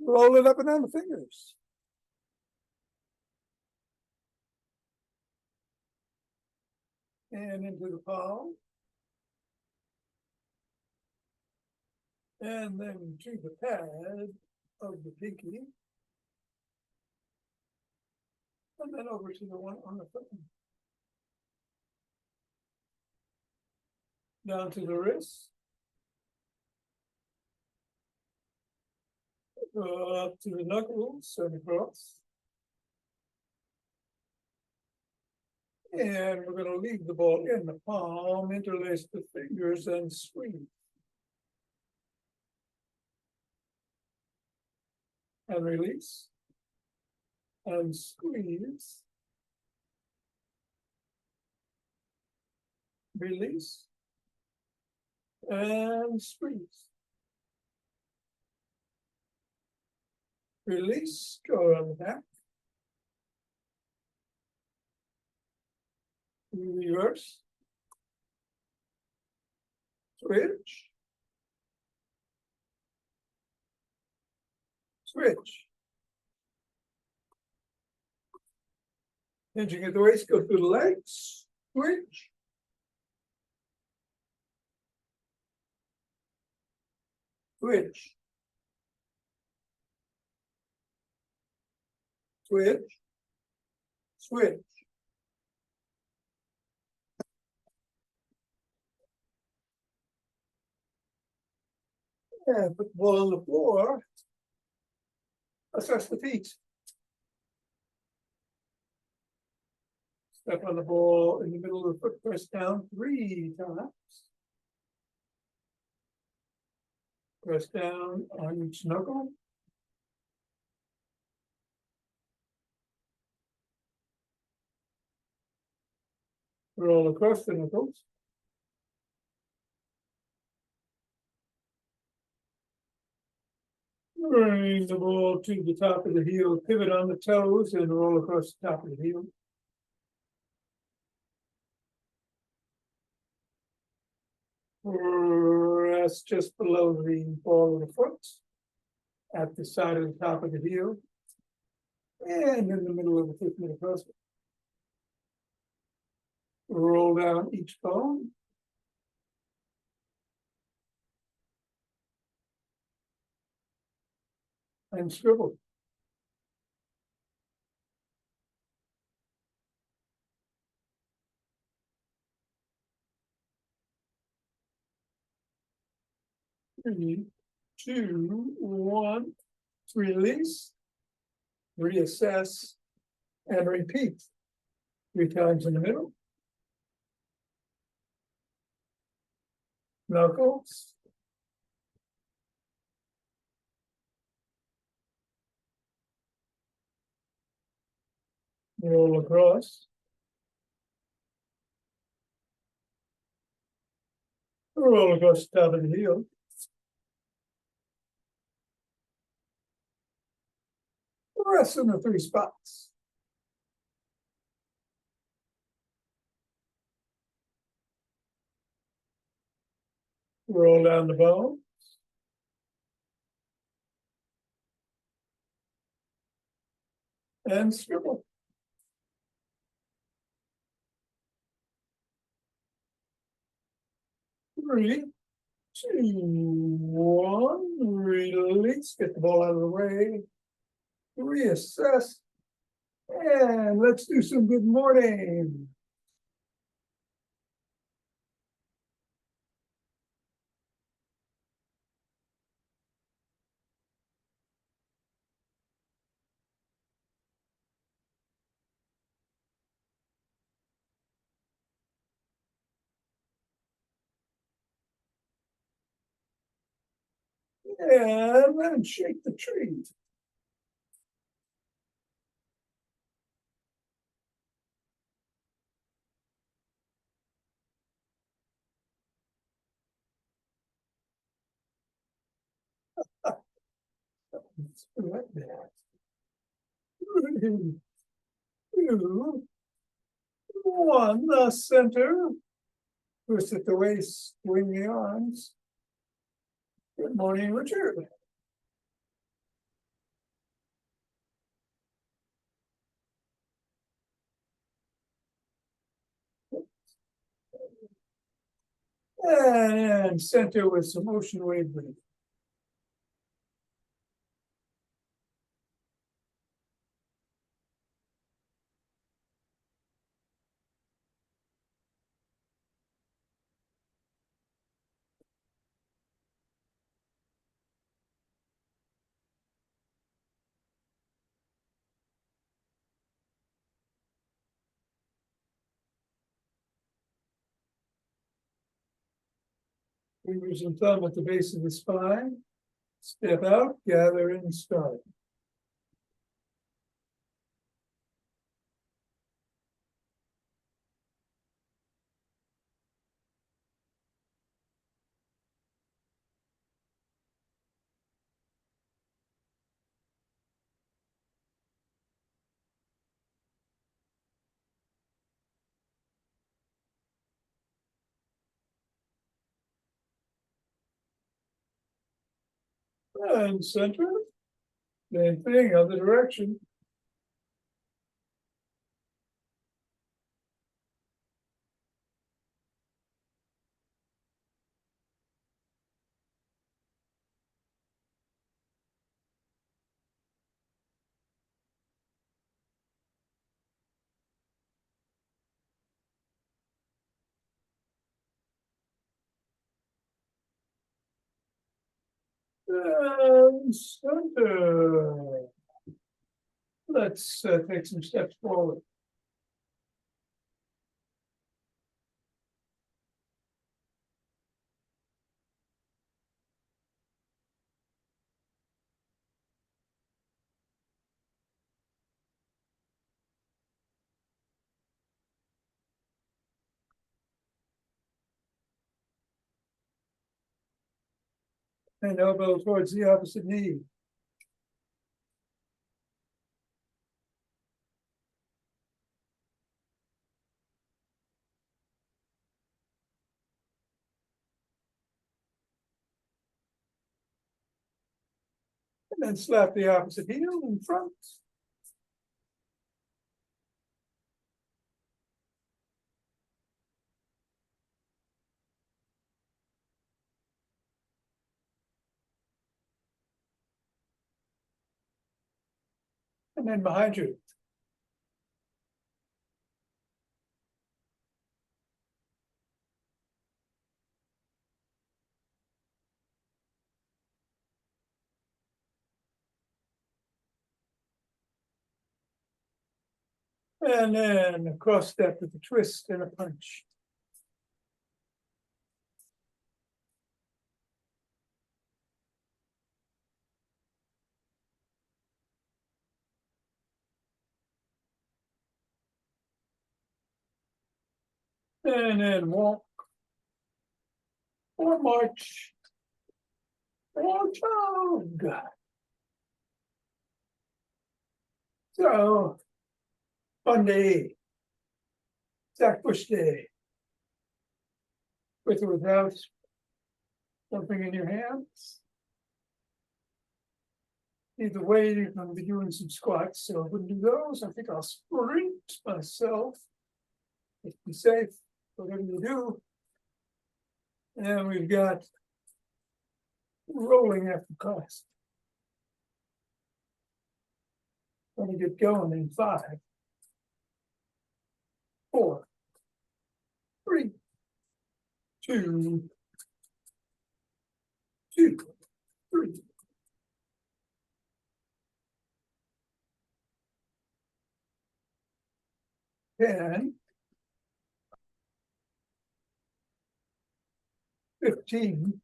Roll it up and down the fingers. And into the palm. And then to the pad of the pinky. And then over to the one on the foot. Down to the wrist. Up to the knuckles and across. And we're going to leave the ball in the palm, interlace the fingers, and squeeze. And release. And squeeze. Release. And squeeze. Release, go on the back. Reverse. Switch. Switch. Hinging at the waist, go through the legs. Switch. Switch. Switch. Switch. And put the ball on the floor. Assess the feet. Step on the ball in the middle of the foot, press down 3 times. Press down on each knuckle. Roll across the knuckles. Bring the ball to the top of the heel, pivot on the toes, and roll across the top of the heel. Rest just below the ball of the foot, at the side of the top of the heel, and in the middle of the foot metatarsal. Roll down each bone. And scribble. Three, 2, 1, release, reassess, and repeat 3 times in the middle. Knuckles. Roll across. Roll across the top of the heel. Rest in the 3 spots. Roll down the bone. And scribble. Three, 2, 1, release, get the ball out of the way, reassess, and let's do some good morning. And then shake the tree. Like that. 3, 2, 1, the center. Twist at the waist, swing the arms. Good morning, Richard. And center with some ocean wave breathing. Fingers and thumb at the base of the spine. Step out, gather in, start. And center. Same thing, other direction. And center. Let's take some steps forward. And elbow towards the opposite knee. And then slap the opposite heel in front. And then behind you. And then a cross step with a twist and a punch. And then walk. Or march. Or jog. So, fun day. Zach Bush day. With or without something in your hands. Either way, you're going to be doing some squats, so I wouldn't do those. I think I'll sprint myself. Be safe, whatever you do. And we've got rolling after class. Let me get going in 5, 4, 3, 2, 2, 3. And 15.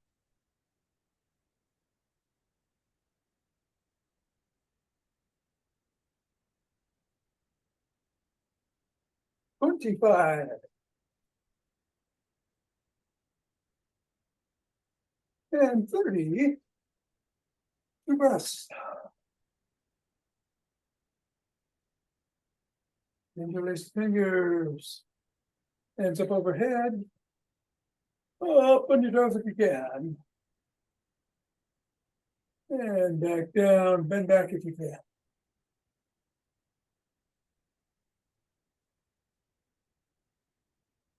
25. And 30. To rest. Interlace fingers. Hands up overhead. Up on your toes if you can. And back down, bend back if you can.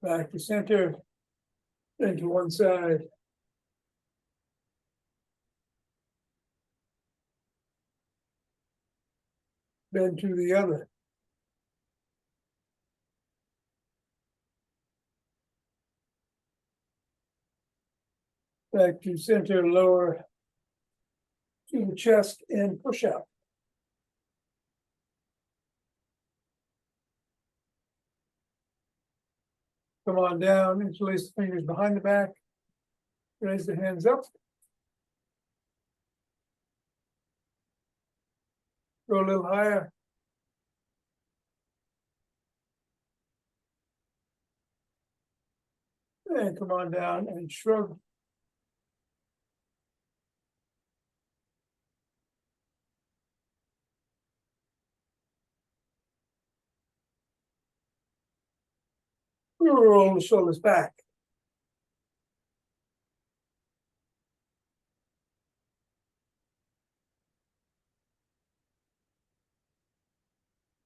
Back to center. Then to one side. Then to the other. Back to center, lower to the chest and push out. Come on down, interlace the fingers behind the back. Raise the hands up. Go a little higher. And come on down and shrug. Roll the shoulders back.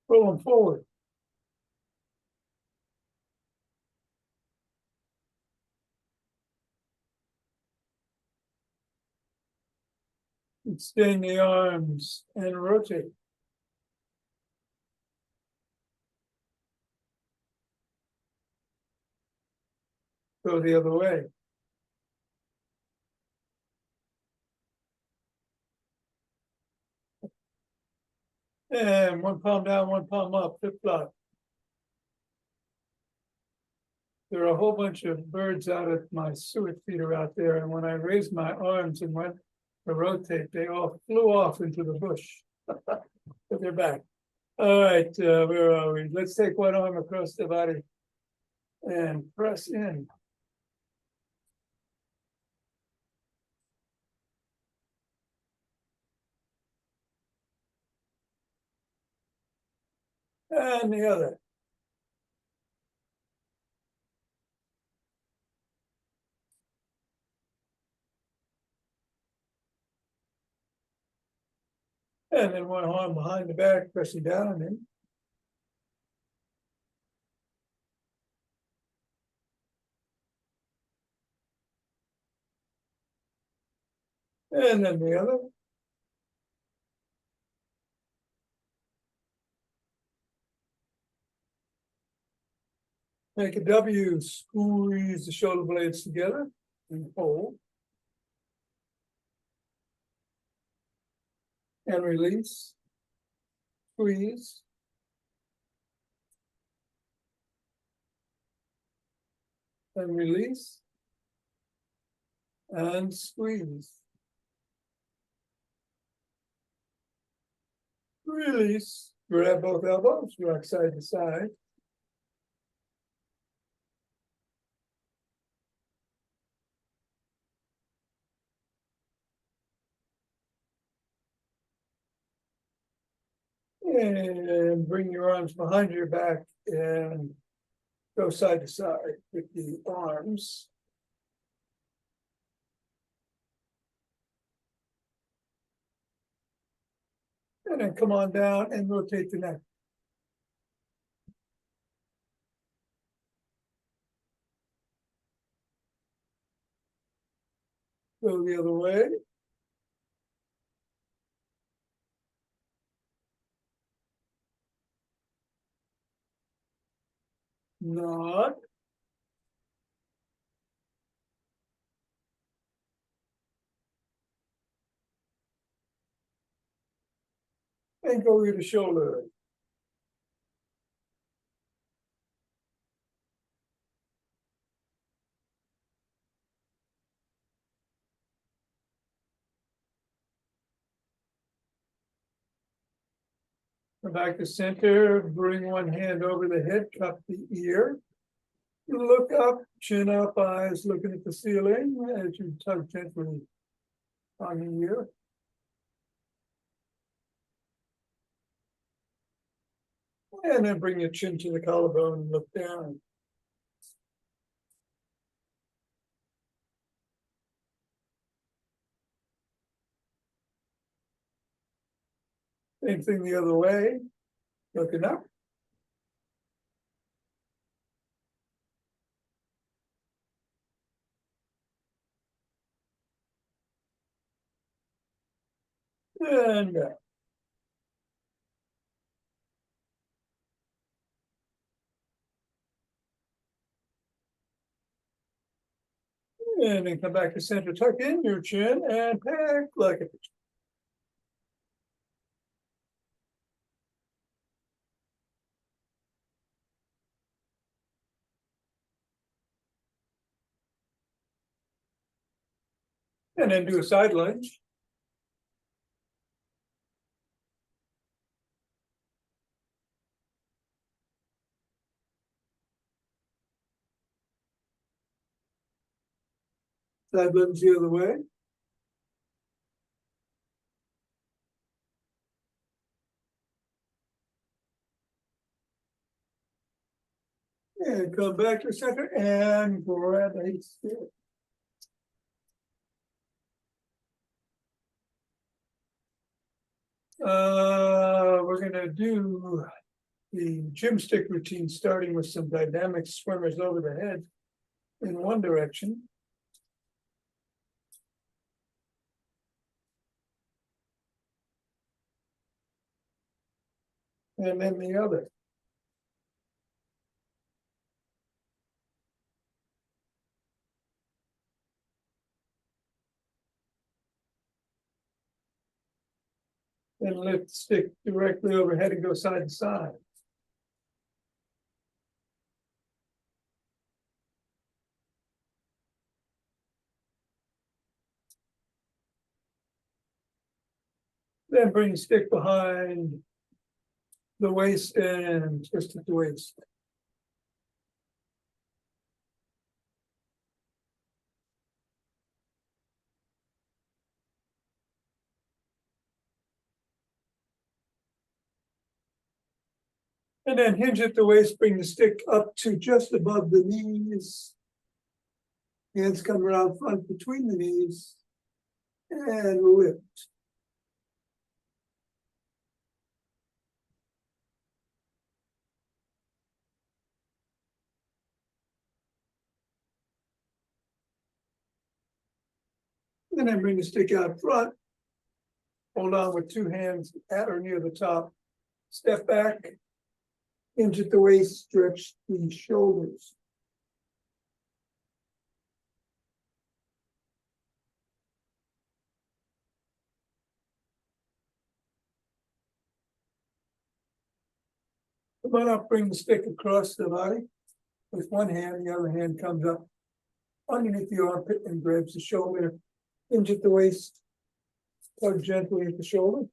Roll them forward. Extend the arms and rotate. Go the other way. And one palm down, one palm up, flip flop. There are a whole bunch of birds out at my suet feeder out there, and when I raised my arms and went to rotate, they all flew off into the bush. But they're back. All right, where are we? Let's take one arm across the body and press in. And the other. And then one arm behind the back, pressing down on him. And then the other. Make a W, squeeze the shoulder blades together and hold. And release. Squeeze. And release. And squeeze. Release. Grab both elbows, rock side to side. And bring your arms behind your back and go side to side with the arms. And then come on down and rotate the neck. Go the other way. Nod. And go to the shoulder. Come back to center, bring one hand over the head, cup the ear. Look up, chin up, eyes looking at the ceiling as you tug gently on the ear. And then bring your chin to the collarbone and look down. Same thing the other way, looking up. And go. And then come back to center, tuck in your chin and pack like a pitch. And then do a side lunge. Side lunge the other way. And come back to center and grab a stick. We're gonna do the gym stick routine, starting with some dynamic swimmers over the head in one direction. And then the other. Then lift the stick directly overhead and go side to side. Then bring the stick behind the waist and twist it to waist. And then hinge at the waist, bring the stick up to just above the knees. Hands come around front between the knees and lift. And then bring the stick out front. Hold on with two hands at or near the top. Step back, hinge at the waist, stretch the shoulders. Come on up, bring the stick across the body. With one hand, the other hand comes up underneath the armpit and grabs the shoulder. Hinge at the waist, tug gently at the shoulder.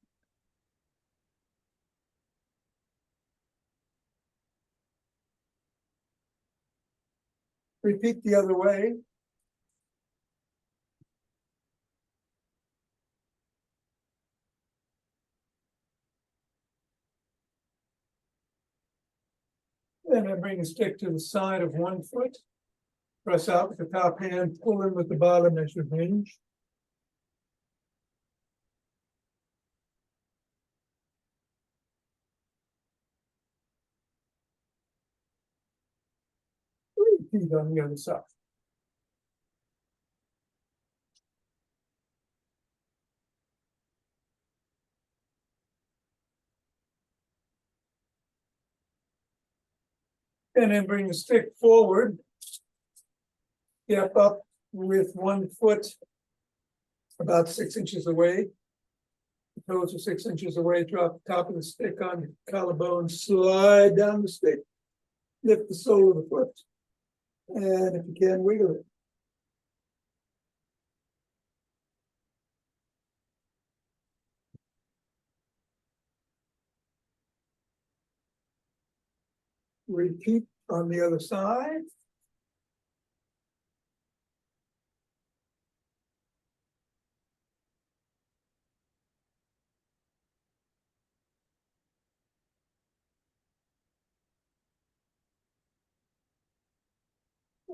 Repeat the other way. And then bring the stick to the side of one foot. Press out with the top hand, pull in with the bottom as you hinge. Repeat on the other side. And then bring the stick forward. Step up with one foot about 6 inches away. The toes are 6 inches away. Drop the top of the stick on your collarbone. Slide down the stick. Lift the sole of the foot. And if you can, wiggle it. Repeat on the other side.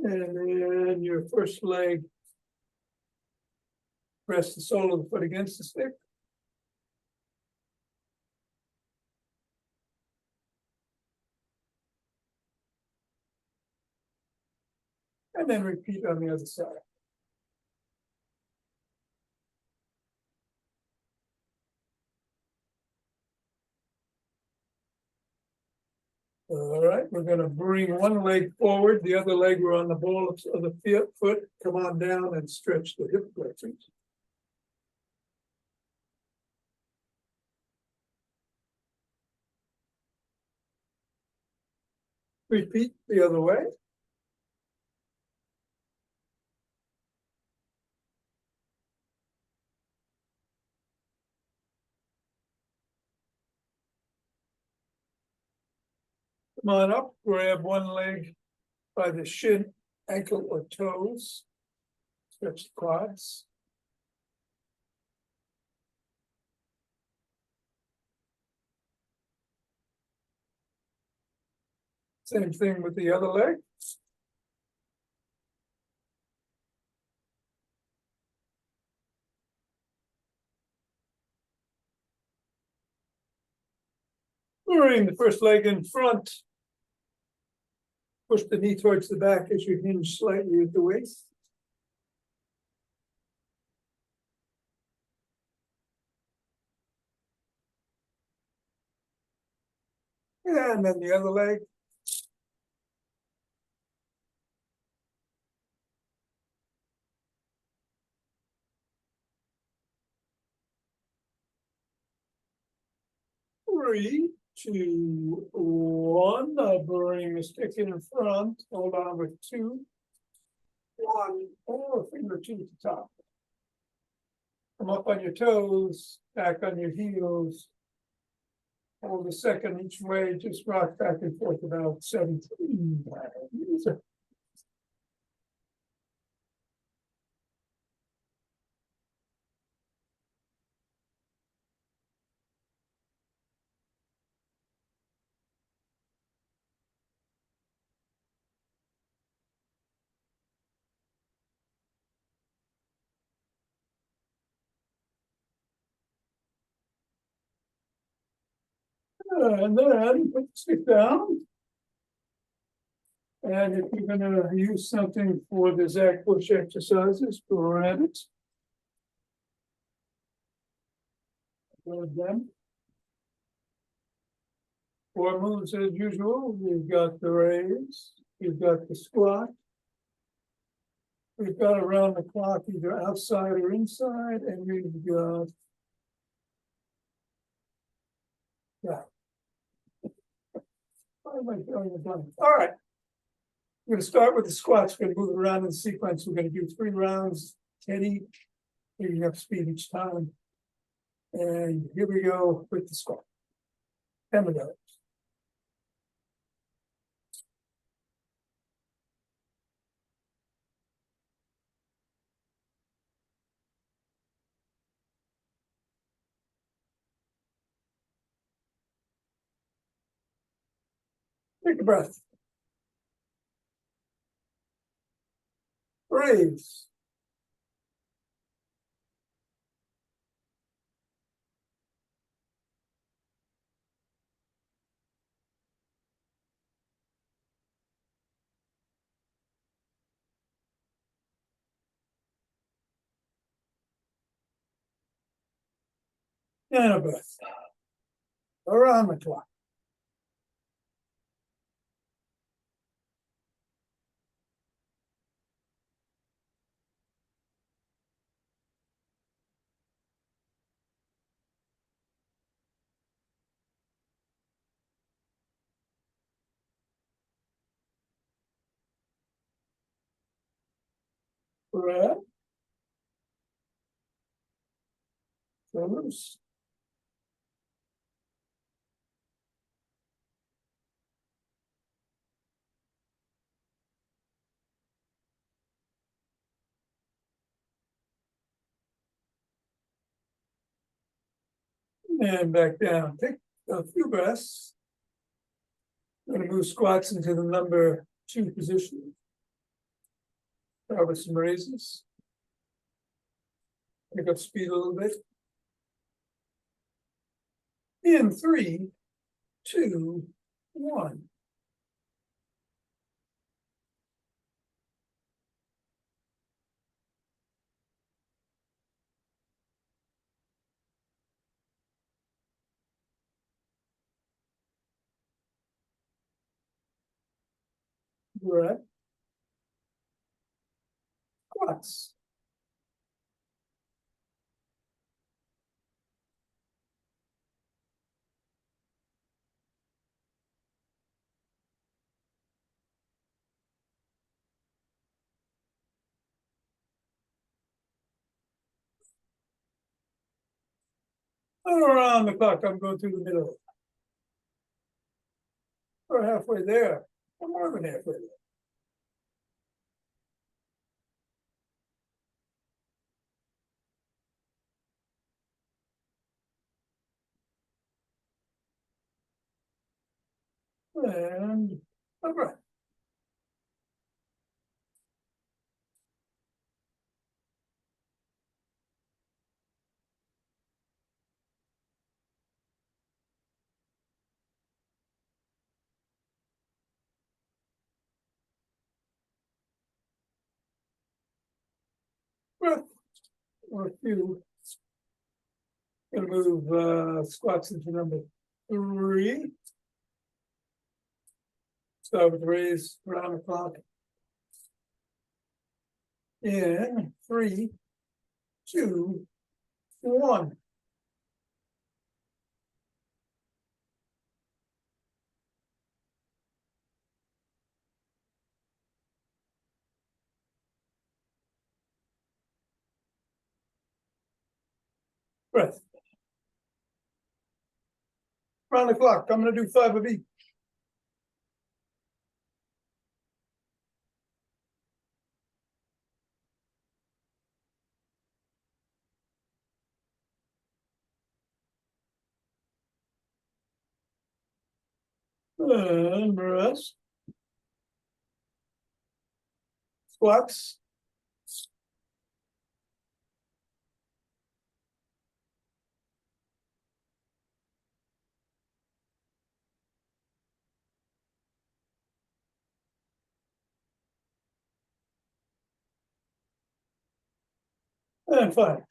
And then your first leg, press the sole of the foot against the stick. And then repeat on the other side. All right, we're gonna bring one leg forward, the other leg we're on the ball of the foot. Come on down and stretch the hip flexors. Repeat the other way. Come on up, grab one leg by the shin, ankle, or toes. Stretch the quads. Same thing with the other leg. Bring the first leg in front. Push the knee towards the back as you hinge slightly at the waist. And then the other leg. 3, 2, 1. I'll bring the stick in front. Hold on with 2, 1, or finger to the top. Come up on your toes, back on your heels. Hold a second each way, just rock back and forth about 17. And then put the stick down. And if you're going to use something for the Zach push exercises, grab it. Grab them. 4 moves as usual. We've got the raise, we've got the squat, we've got around the clock either outside or inside, and we've got why am I throwing a blank? All right. We're going to start with the squats. We're going to move around in sequence. We're going to do 3 rounds, 10 each, picking up speed each time. And here we go with the squat. 10 minutes. Take a breath. Raise. And a breath. Around the clock. Breath. Shoulders. And back down. Take a few breaths. I'm going to move squats into the number 2 position. Start with some raises. Pick up speed a little bit. In 3, 2, 1. breath. Squats. Around the clock, I'm going through the middle. We're halfway there. I'm more than halfway there. And a breath. Breath. Or a few. Gonna move squats into number 3. Start with raise around the clock. In 3, 2, 1. Breath. Around the clock. I'm gonna do 5 of each. And rest. Squats. And 5.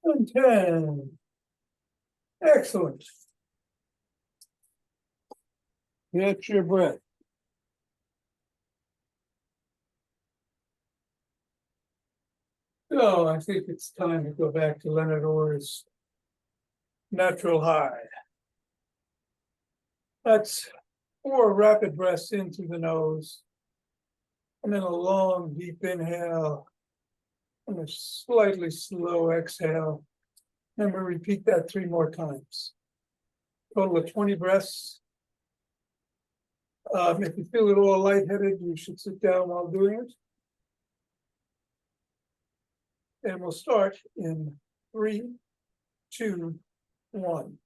And 10. Excellent. Get your breath. So I think it's time to go back to Leonard Orr's natural high. That's 4 rapid breaths in through the nose, and then a long, deep inhale, and a slightly slow exhale. And we repeat that 3 more times. Total of 20 breaths. If you feel at all lightheaded, you should sit down while doing it. And we'll start in 3, 2, 1.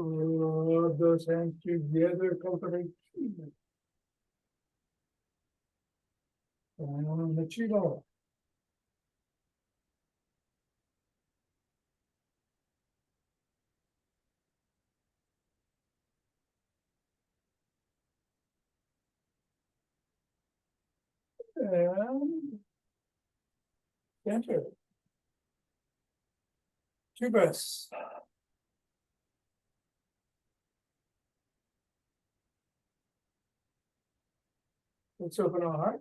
Rub those hands together, cultivate. And let you go. And enter. 2 breaths. Let's open our heart.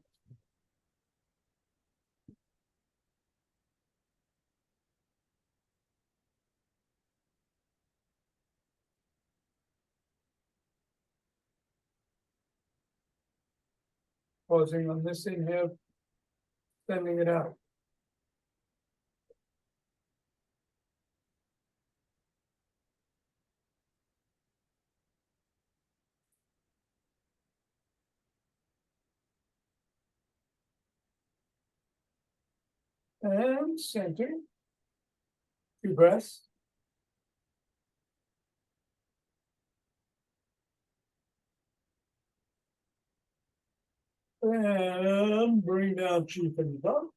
pausing on this thing, have sending it out. And center. 2 breaths. And bring down chief and thumb.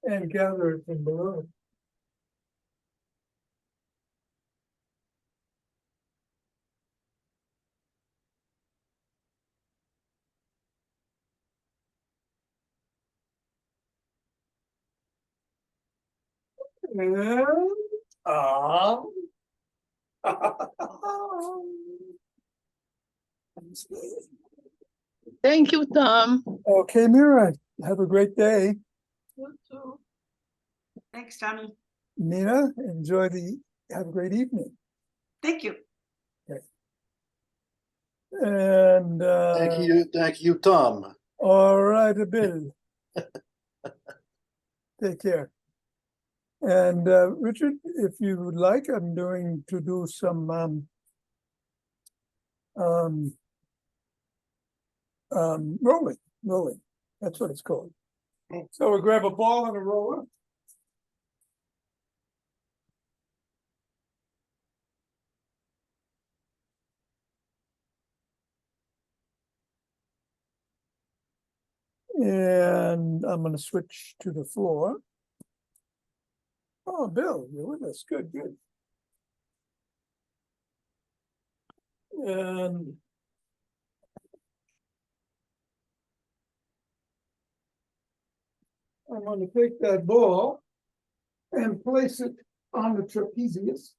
And gather it from below. And Thank you, Thom. okay, Mira, have a great day. You too. Thanks, Tommy. Nina, have a great evening. Thank you. And Thank you, Thom. all right, Bill. Take care. And Richard, if you would like, I'm going to do some rolling. That's what it's called. So we'll grab a ball and a roller. And I'm going to switch to the floor. Oh, Bill, you're with us. Good. And I'm going to take that ball and place it on the trapezius,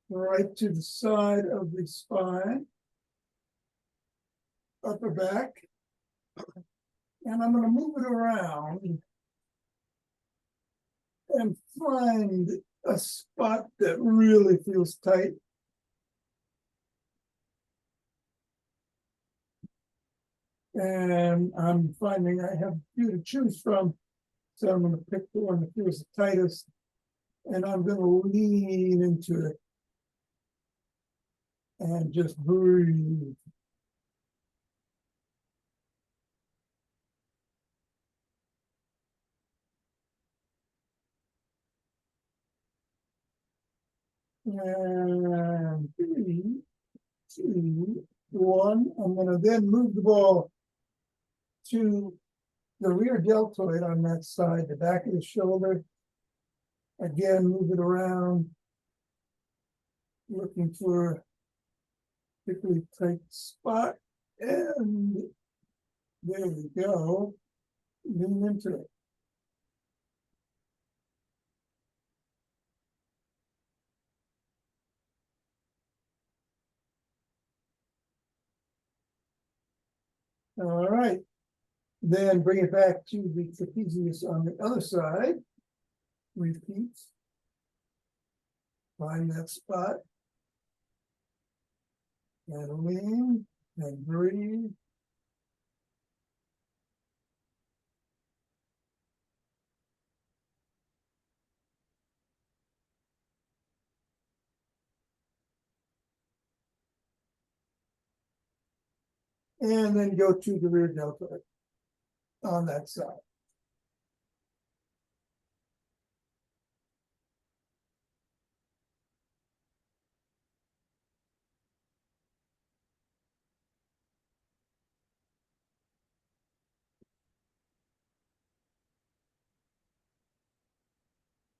right to the side of the spine, upper back. And I'm going to move it around and find a spot that really feels tight. And I'm finding I have a few to choose from. So I'm going to pick the one that feels the tightest. And I'm going to lean into it. And just breathe. And 3, 2, 1. I'm going to then move the ball to the rear deltoid on that side, the back of the shoulder. Again, move it around, looking for a particularly tight spot. And there we go. Lean into it. All right. Then bring it back to the trapezius on the other side. Repeat. Find that spot. And lean and breathe. And then go to the rear deltoid on that side.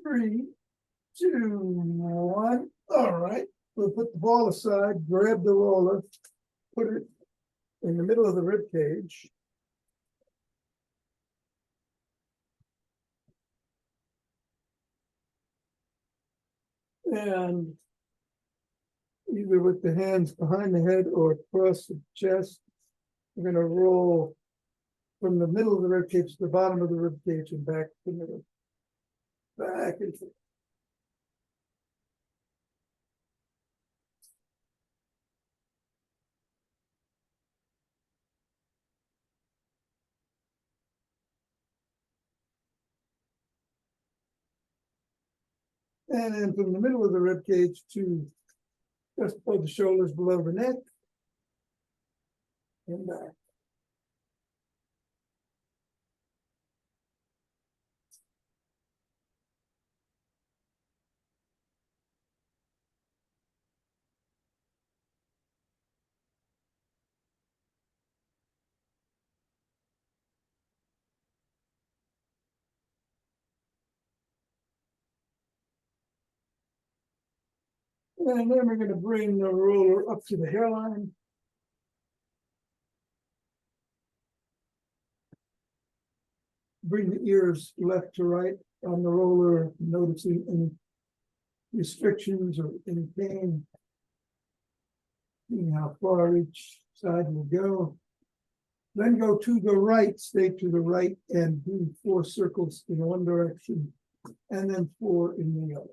Three, 2, 1. All right. We'll put the ball aside, grab the roller, put it in the middle of the rib cage. And either with the hands behind the head or across the chest, We're gonna roll from the middle of the rib cage to the bottom of the rib cage and back to the middle. Back and forth. And then from the middle of the rib cage to just above the shoulders, below the neck. And back. And then we're gonna bring the roller up to the hairline. Bring the ears left to right on the roller, noticing any restrictions or any pain. Seeing how far each side will go. Then go to the right, stay to the right and do 4 circles in one direction and then 4 in the other.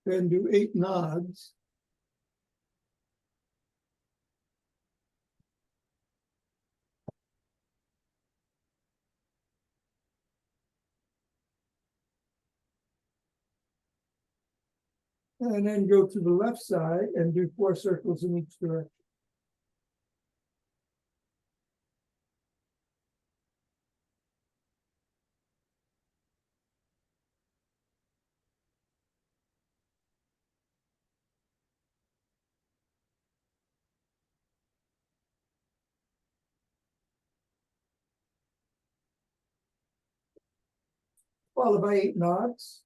Then do 8 nods. And then go to the left side and do 4 circles in each direction. Followed by 8 nods.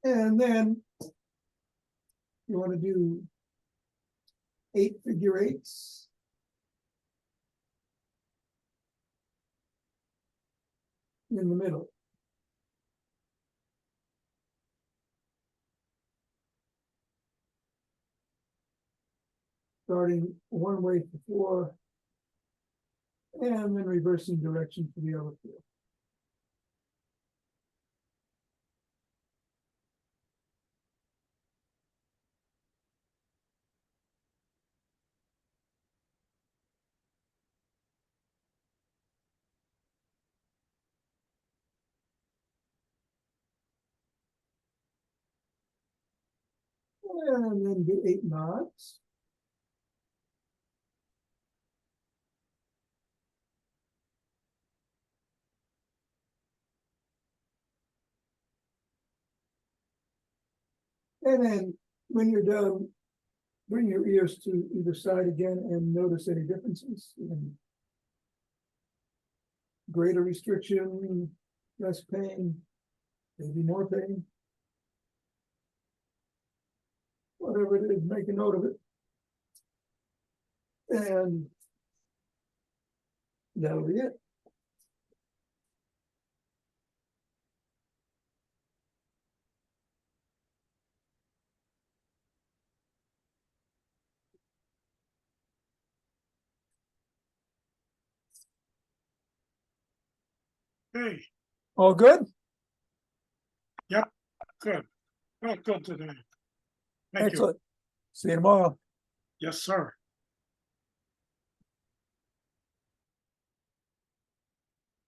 And then you want to do 8 figure eights. In the middle. Starting one way for 4. And then reversing direction for the other 4. And then do 8 nods. And then when you're done, bring your ears to either side again and notice any differences in greater restriction, less pain, maybe more pain. Whatever it is, make a note of it. And that'll be it. Hey, All good? good. Well, good today. Thank you. Excellent. See you tomorrow. Yes, sir.